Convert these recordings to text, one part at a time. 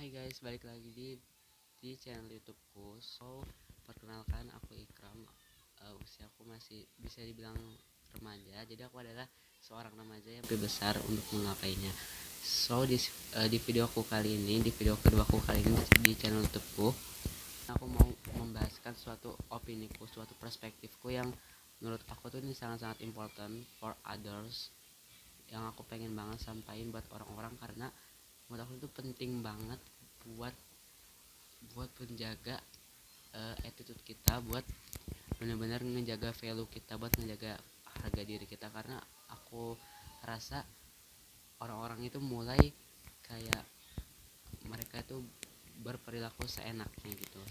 Hai guys, balik lagi di channel YouTubeku. Perkenalkan aku Ikram. Usiaku masih bisa dibilang remaja. Jadi aku adalah seorang remaja yang lebih besar untuk menggapainya. Di videoku kali ini, di video keduaku kali ini di channel YouTubeku, aku mau membahaskan suatu opiniku, suatu perspektifku yang menurut aku tuh ini sangat-sangat important for others, yang aku pengen banget sampaikan buat orang-orang karena menurut aku itu penting banget buat buat menjaga attitude kita, buat benar-benar menjaga value kita, buat menjaga harga diri kita. Karena aku rasa orang-orang itu mulai kayak mereka itu berperilaku seenaknya gitu.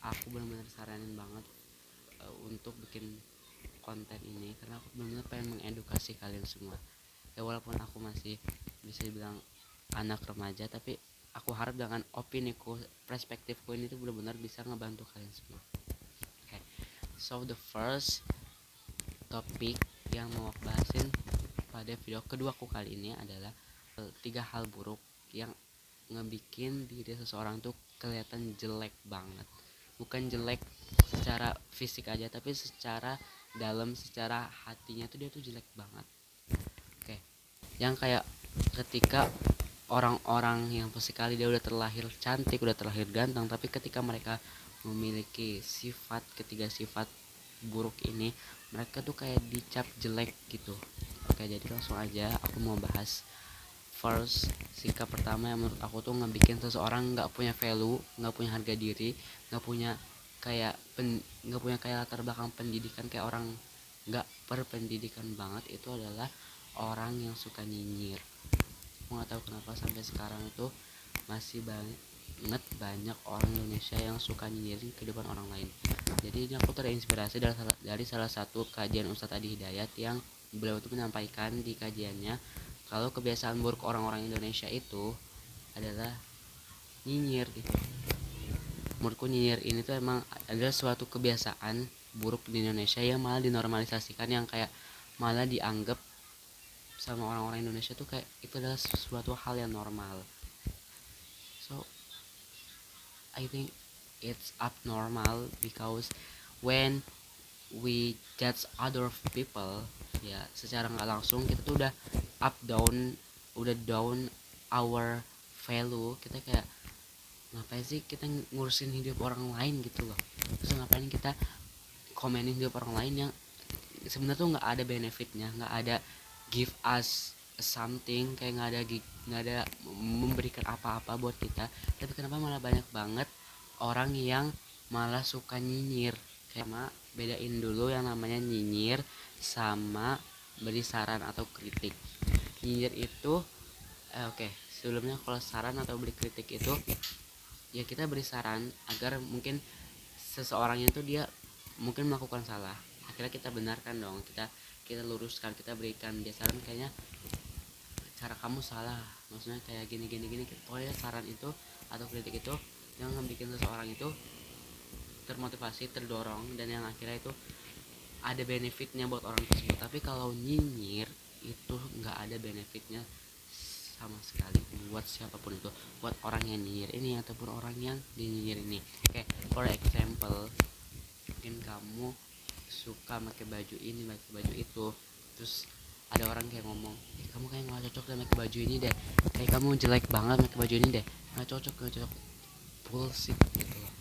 Aku benar-benar saranin banget untuk bikin konten ini karena aku benar-benar pengen mengedukasi kalian semua. Ya walaupun aku masih bisa dibilang anak remaja, tapi aku harap dengan opiniku, perspektifku ini tuh benar-benar bisa ngebantu kalian semua. Okay. So the first topik yang mau aku bahasin pada video keduaku kali ini adalah 3 hal buruk yang ngebikin diri seseorang tuh kelihatan jelek banget. Bukan jelek secara fisik aja, tapi secara dalam, secara hatinya tuh dia tuh jelek banget. Oke. Yang kayak ketika orang-orang yang sekali dia udah terlahir cantik, udah terlahir ganteng, tapi ketika mereka memiliki ketiga sifat buruk ini, mereka tuh kayak dicap jelek gitu. Oke, jadi langsung aja aku mau bahas first sikap pertama yang menurut aku tuh ngebikin seseorang nggak punya value, nggak punya harga diri, nggak punya kayak nggak punya kayak latar belakang pendidikan, kayak orang nggak berpendidikan banget. Itu adalah orang yang suka nyinyir. Aku nggak tahu kenapa sampai sekarang itu masih banyak orang Indonesia yang suka nyinyirin kehidupan orang lain. Jadi ini aku terinspirasi dari salah satu kajian Ustadz Adi Hidayat, yang beliau itu menyampaikan di kajiannya kalau kebiasaan buruk orang-orang Indonesia itu adalah nyinyir gitu. Menurutku nyinyir ini tuh emang adalah suatu kebiasaan buruk di Indonesia yang malah dinormalisasikan, yang kayak malah dianggap sama orang-orang Indonesia tuh kayak itu adalah suatu hal yang normal. So I think it's abnormal because when we judge other people, ya secara nggak langsung kita tuh udah down our value. Kita kayak ngapain sih kita ngurusin hidup orang lain gitu loh. Terus ngapain kita komenin hidup orang lain yang sebenarnya tuh nggak ada benefitnya, nggak ada give us something, kayak nggak ada memberikan apa-apa buat kita. Tapi kenapa malah banyak banget orang yang malah suka nyinyir? Kayak bedain dulu yang namanya nyinyir sama beri saran atau kritik. Nyinyir itu oke, sebelumnya kalau saran atau beri kritik itu ya kita beri saran agar mungkin seseorang itu dia mungkin melakukan salah, akhirnya kita benarkan dong, kita luruskan, kita berikan dia saran, kayaknya cara kamu salah, maksudnya kayak gini gini gini. Pokoknya saran itu atau kritik itu yang bikin seseorang itu termotivasi, terdorong, dan yang akhirnya itu ada benefitnya buat orang tersebut. Tapi kalau nyinyir itu nggak ada benefitnya sama sekali buat siapapun itu, buat orang yang nyinyir ini ataupun orang yang dinyinyir ini. Oke, for example, mungkin kamu suka pakai baju ini, pakai baju itu, terus ada orang kayak ngomong, kamu kayak nggak cocok deh pakai baju ini deh, kayak kamu jelek banget pakai baju ini deh, nggak cocok. Bullshit gitu loh.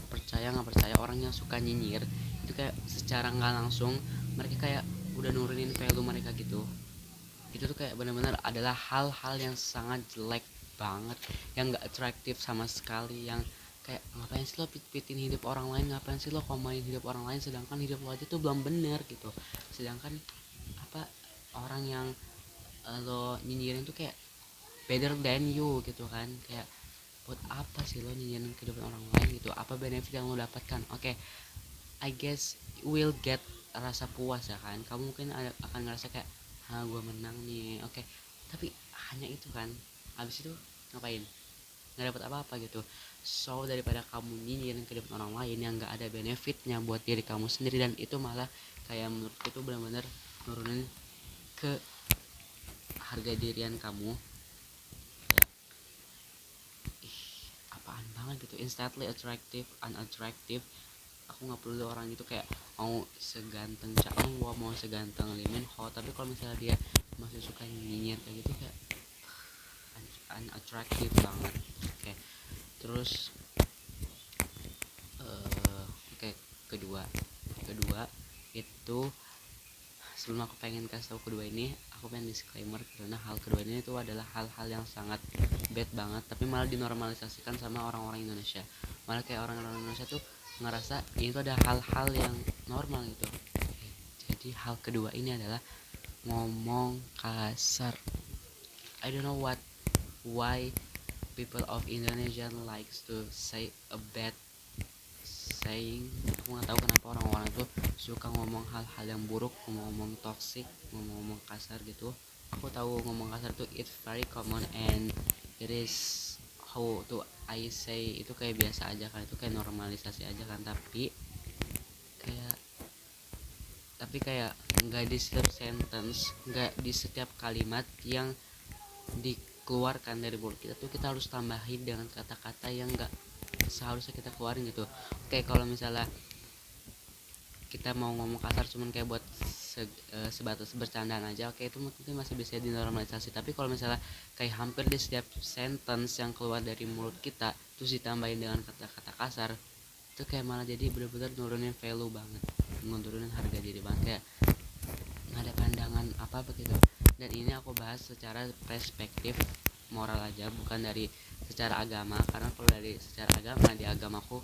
Percaya nggak percaya, orang yang suka nyinyir itu kayak secara nggak langsung mereka kayak udah nurunin value mereka gitu. Itu tuh kayak benar-benar adalah hal-hal yang sangat jelek banget, yang nggak atraktif sama sekali, yang kayak ngapain sih lo pitin hidup orang lain, ngapain sih lo komain hidup orang lain, sedangkan hidup lo aja tuh belum bener gitu. Sedangkan apa, orang yang lo nyinyirin tuh kayak better than you gitu kan. Kayak buat apa sih lo nyinyirin kehidupan orang lain gitu, apa benefit yang lo dapatkan? Oke, I guess will get rasa puas ya kan, kamu mungkin akan ngerasa kayak gue menang nih, oke. Tapi hanya itu kan, habis itu ngapain? Nggak dapat apa-apa gitu. So daripada kamu nyinyirin kehidupan orang lain yang nggak ada benefitnya buat diri kamu sendiri, dan itu malah kayak menurutku tuh benar-benar nurunin ke harga dirian kamu ya. banget gitu, instantly attractive, unattractive. Aku nggak perlu orang itu kayak mau seganteng Cha Eun Woo, mau seganteng Lee Min Ho, tapi kalau misalnya dia masih suka nyinyir kayak gitu kayak unattractive banget. Oke, terus oke, kedua kedua itu, sebelum aku pengen kasih tahu kedua ini, aku pengen disclaimer karena hal kedua ini itu adalah hal-hal yang sangat bad banget, tapi malah dinormalisasikan sama orang-orang Indonesia. Malah kayak orang-orang Indonesia tuh ngerasa ini tuh ada hal-hal yang normal gitu. Jadi hal kedua ini adalah ngomong kasar. I don't know why people of Indonesia likes to say a bad saying. Aku nggak tahu kenapa orang-orang itu suka ngomong hal-hal yang buruk, ngomong toxic, ngomong kasar gitu. Aku tahu ngomong kasar tuh it's very common and it is how to I say, itu kayak biasa aja kan, itu kayak normalisasi aja kan, kayak tapi kayak nggak di setiap sentence, nggak di setiap kalimat yang dikeluarkan dari mulut kita tuh kita harus tambahin dengan kata-kata yang nggak seharusnya kita keluarin gitu. Kayak kalau misalnya kita mau ngomong kasar cuman kayak buat sebatas bercandaan aja, oke, itu mungkin masih bisa dinormalisasi. Tapi kalau misalnya kayak hampir di setiap sentence yang keluar dari mulut kita terus ditambahin dengan kata-kata kasar, itu kayak malah jadi benar-benar nurunin value banget, nurunin harga diri banget, kayak nggak ada pandangan apa begitu. Dan ini aku bahas secara perspektif moral aja, bukan dari secara agama, karena kalau dari secara agama, di agamaku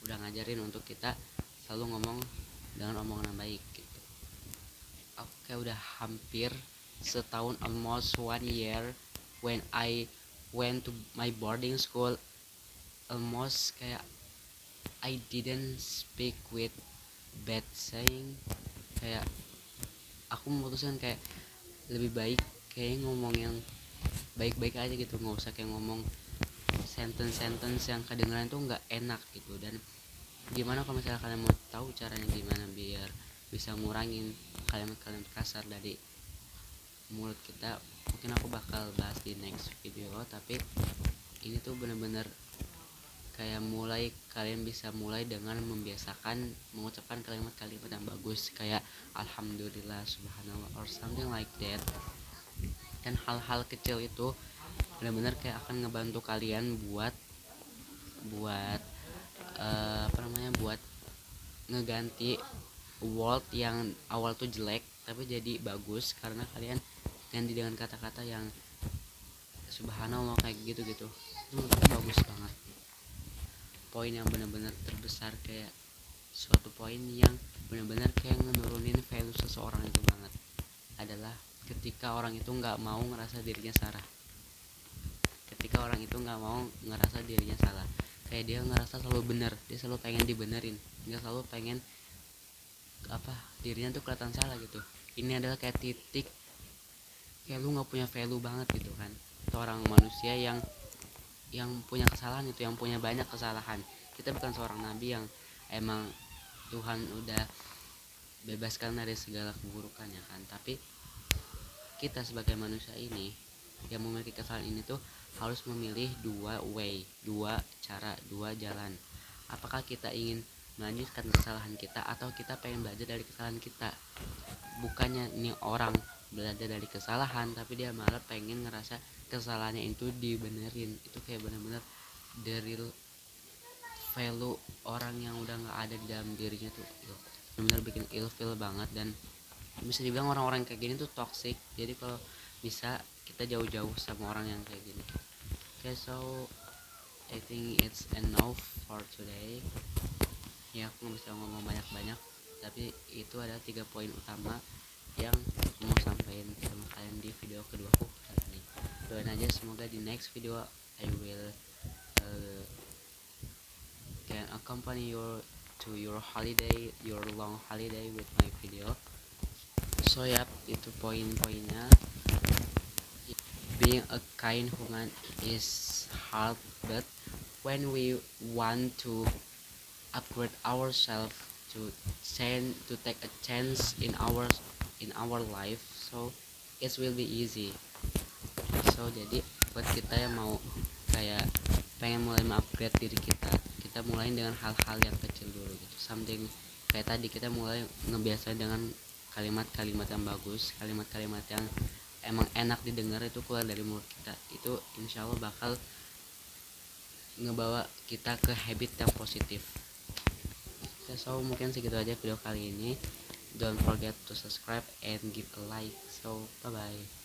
udah ngajarin untuk kita selalu ngomong dengan omongan yang baik gitu. Aku kayak udah hampir setahun, almost 1 year when I went to my boarding school, almost kayak I didn't speak with bad saying. Kayak aku memutuskan kayak lebih baik kayak ngomong yang baik-baik aja gitu, nggak usah kayak ngomong sentence yang kedengeran tuh nggak enak gitu. Dan gimana kalau misalnya kalian mau tahu caranya gimana biar bisa ngurangin kalimat-kalimat kasar dari mulut kita, mungkin aku bakal bahas di next video. Tapi ini tuh bener-bener kayak kalian bisa mulai dengan membiasakan mengucapkan kalimat-kalimat yang bagus, kayak alhamdulillah, subhanallah, or something like that. Dan hal-hal kecil itu benar-benar kayak akan ngebantu kalian buat buat ngeganti word yang awal tuh jelek tapi jadi bagus, karena kalian ganti dengan kata-kata yang subhanallah kayak gitu itu bagus banget. Poin yang benar-benar terbesar, kayak suatu poin yang benar-benar kayak menurunin value seseorang itu banget, adalah ketika orang itu nggak mau ngerasa dirinya salah. Ketika orang itu nggak mau ngerasa dirinya salah, kayak dia ngerasa selalu benar, dia selalu pengen dibenerin, dia selalu pengen dirinya tuh kelihatan salah gitu. Ini adalah kayak titik kayak lu nggak punya value banget gitu kan. Itu orang manusia yang punya kesalahan, itu yang punya banyak kesalahan. Kita bukan seorang nabi yang emang Tuhan udah bebaskan dari segala keburukan ya kan, tapi kita sebagai manusia ini yang memiliki kesalahan ini tuh harus memilih dua cara, dua jalan. Apakah kita ingin melanjutkan kesalahan kita atau kita pengen belajar dari kesalahan kita? Bukannya nih orang belajar dari kesalahan tapi dia malah pengen ngerasa kesalahannya itu dibenerin. Itu kayak benar-benar dari value orang yang udah nggak ada di dalam dirinya tuh, benar-benar bikin ilfeel banget. Dan bisa dibilang orang-orang kayak gini tuh toxic. Jadi kalau bisa kita jauh-jauh sama orang yang kayak gini. Okay, so I think it's enough for today. Ya, aku nggak bisa ngomong banyak-banyak, tapi itu ada 3 poin utama yang aku mau sampaikan sama kalian di video kedua aku kali ini. Doain aja semoga di next video I will can accompany you to your holiday, your long holiday with my video. So ya, itu poin-poinnya. Being a kind human is hard, but when we want to upgrade ourselves, to take a chance in our life, so it will be easy. So jadi buat kita yang mau kayak pengen mulai mengupgrade diri kita, kita mulai dengan hal-hal yang kecil dulu gitu. Something kayak tadi kita mulai ngebiasain dengan kalimat-kalimat yang bagus, kalimat-kalimat yang emang enak didengar itu keluar dari mulut kita, itu insya Allah bakal ngebawa kita ke habit yang positif. So mungkin segitu aja video kali ini. Don't forget to subscribe and give a like. So bye bye.